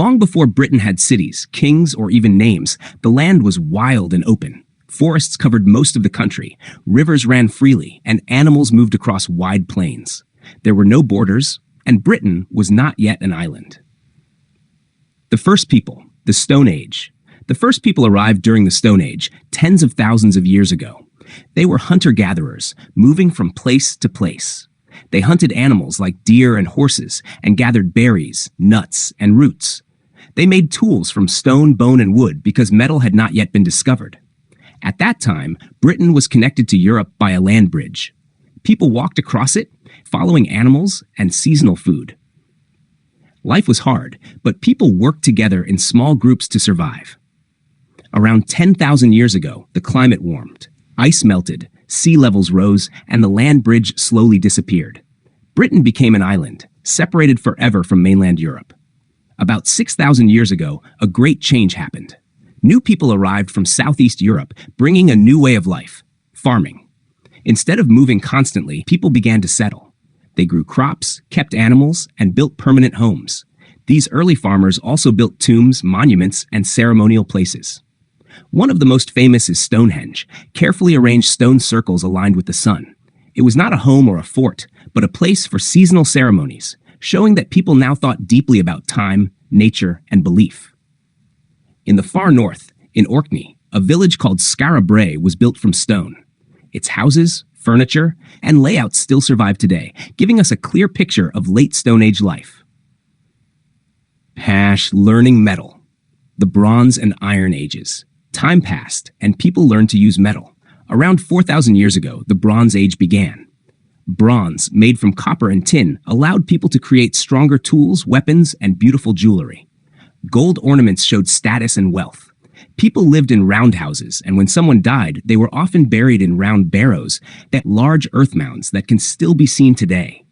Long before Britain had cities, kings, or even names, the land was wild and open. Forests covered most of the country, rivers ran freely, and animals moved across wide plains. There were no borders, and Britain was not yet an island. The first people, the Stone Age. The first people arrived during the Stone Age, tens of thousands of years ago. They were hunter-gatherers, moving from place to place. They hunted animals like deer and horses and gathered berries, nuts, and roots. They made tools from stone, bone, and wood because metal had not yet been discovered. At that time, Britain was connected to Europe by a land bridge. People walked across it, following animals and seasonal food. Life was hard, but people worked together in small groups to survive. Around 10,000 years ago, the climate warmed. Ice melted, sea levels rose, and the land bridge slowly disappeared. Britain became an island, separated forever from mainland Europe. About 6,000 years ago, a great change happened. New people arrived from Southeast Europe, bringing a new way of life: farming. Instead of moving constantly, people began to settle. They grew crops, kept animals, and built permanent homes. These early farmers also built tombs, monuments, and ceremonial places. One of the most famous is Stonehenge, carefully arranged stone circles aligned with the sun. It was not a home or a fort, but a place for seasonal ceremonies, showing that people now thought deeply about time, nature, and belief. In the far north, in Orkney, a village called Skara Brae was built from stone. Its houses, furniture, and layouts still survive today, giving us a clear picture of late Stone Age life. Learning metal. The Bronze and Iron Ages. Time passed, and people learned to use metal. Around 4,000 years ago, the Bronze Age began. Bronze, made from copper and tin, allowed people to create stronger tools, weapons, and beautiful jewelry. Gold ornaments showed status and wealth. People lived in roundhouses, and when someone died, they were often buried in round barrows, that large earth mounds that can still be seen today.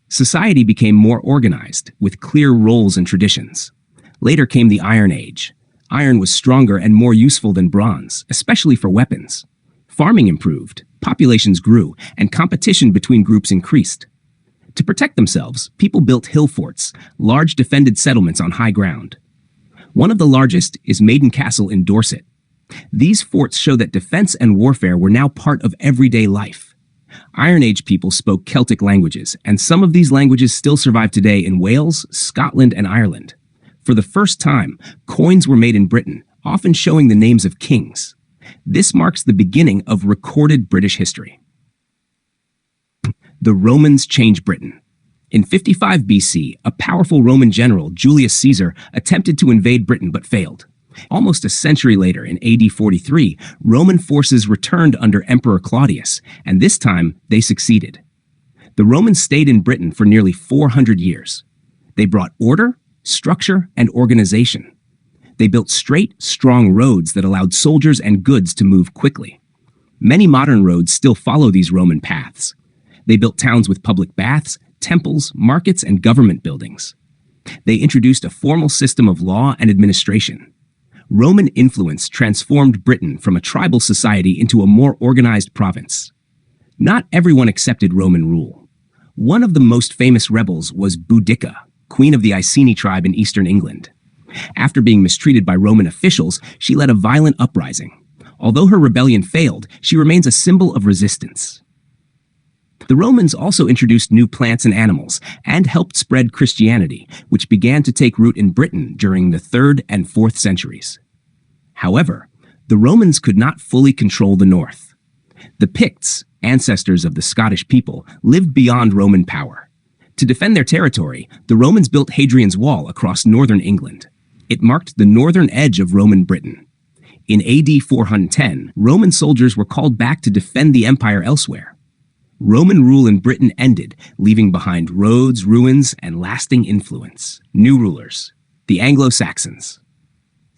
Society became more organized, with clear roles and traditions. Later came the Iron Age. Iron was stronger and more useful than bronze, especially for weapons. Farming improved, populations grew, and competition between groups increased. To protect themselves, people built hill forts, large defended settlements on high ground. One of the largest is Maiden Castle in Dorset. These forts show that defense and warfare were now part of everyday life. Iron Age people spoke Celtic languages, and some of these languages still survive today in Wales, Scotland, and Ireland. For the first time, coins were made in Britain, often showing the names of kings. This marks the beginning of recorded British history. The Romans changed Britain. In 55 BC, a powerful Roman general, Julius Caesar, attempted to invade Britain but failed. Almost a century later, in AD 43, Roman forces returned under Emperor Claudius, and this time they succeeded. The Romans stayed in Britain for nearly 400 years. They brought order, structure, and organization. They built straight, strong roads that allowed soldiers and goods to move quickly. Many modern roads still follow these Roman paths. They built towns with public baths, temples, markets, and government buildings. They introduced a formal system of law and administration. Roman influence transformed Britain from a tribal society into a more organized province. Not everyone accepted Roman rule. One of the most famous rebels was Boudicca, queen of the Iceni tribe in eastern England. After being mistreated by Roman officials, she led a violent uprising. Although her rebellion failed, she remains a symbol of resistance. The Romans also introduced new plants and animals and helped spread Christianity, which began to take root in Britain during the 3rd and 4th centuries. However, the Romans could not fully control the north. The Picts, ancestors of the Scottish people, lived beyond Roman power. To defend their territory, the Romans built Hadrian's Wall across northern England. It marked the northern edge of Roman Britain. In AD 410, Roman soldiers were called back to defend the empire elsewhere. Roman rule in Britain ended, leaving behind roads, ruins, and lasting influence. New rulers, the Anglo-Saxons.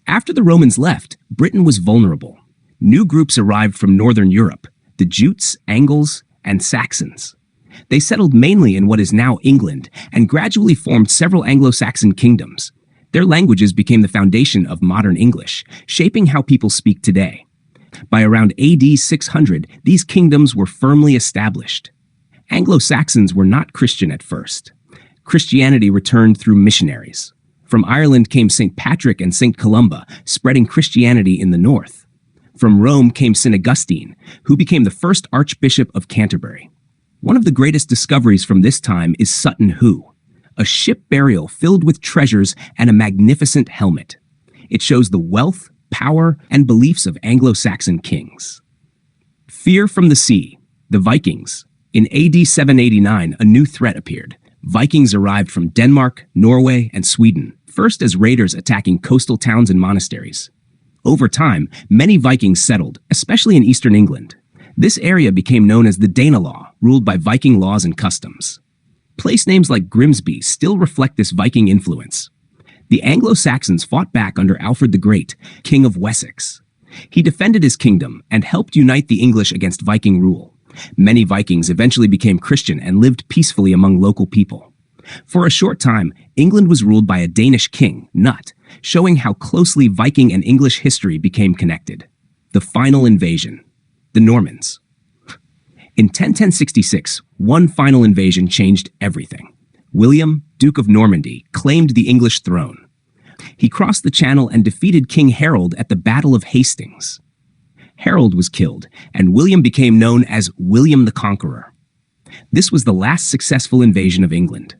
After the Romans left, Britain was vulnerable. New groups arrived from northern Europe, the Jutes, Angles, and Saxons. They settled mainly in what is now England and gradually formed several Anglo-Saxon kingdoms. Their languages became the foundation of modern English, shaping how people speak today. By around AD 600, these kingdoms were firmly established. Anglo-Saxons were not Christian at first. Christianity returned through missionaries. From Ireland came St. Patrick and St. Columba, spreading Christianity in the north. From Rome came St. Augustine, who became the first Archbishop of Canterbury. One of the greatest discoveries from this time is Sutton Hoo, a ship burial filled with treasures and a magnificent helmet. It shows the wealth, power, and beliefs of Anglo-Saxon kings. Fear from the sea, the Vikings. In AD 789, a new threat appeared. Vikings arrived from Denmark, Norway, and Sweden, first as raiders attacking coastal towns and monasteries. Over time, many Vikings settled, especially in eastern England. This area became known as the Danelaw, ruled by Viking laws and customs. Place names like Grimsby still reflect this Viking influence. The Anglo-Saxons fought back under Alfred the Great, King of Wessex. He defended his kingdom and helped unite the English against Viking rule. Many Vikings eventually became Christian and lived peacefully among local people. For a short time, England was ruled by a Danish king, Nut, showing how closely Viking and English history became connected. The final invasion. The Normans. In 1066, one final invasion changed everything. William, Duke of Normandy, claimed the English throne. He crossed the Channel and defeated King Harold at the Battle of Hastings. Harold was killed, and William became known as William the Conqueror. This was the last successful invasion of England.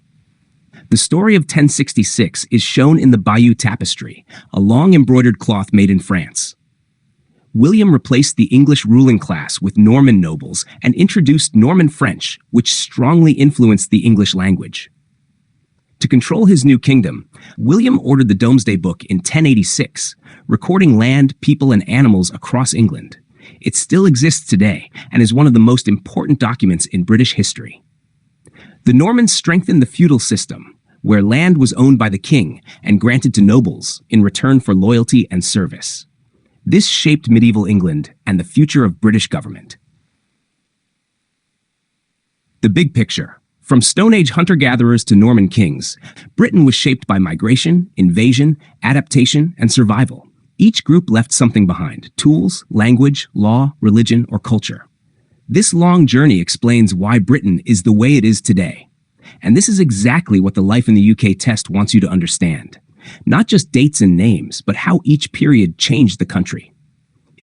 The story of 1066 is shown in the Bayeux Tapestry, a long embroidered cloth made in France. William replaced the English ruling class with Norman nobles and introduced Norman French, which strongly influenced the English language. To control his new kingdom, William ordered the Domesday Book in 1086, recording land, people, and animals across England. It still exists today and is one of the most important documents in British history. The Normans strengthened the feudal system, where land was owned by the king and granted to nobles in return for loyalty and service. This shaped medieval England and the future of British government. The big picture. From Stone Age hunter-gatherers to Norman kings, Britain was shaped by migration, invasion, adaptation, and survival. Each group left something behind: tools, language, law, religion, or culture. This long journey explains why Britain is the way it is today. And this is exactly what the Life in the UK test wants you to understand. Not just dates and names, but how each period changed the country.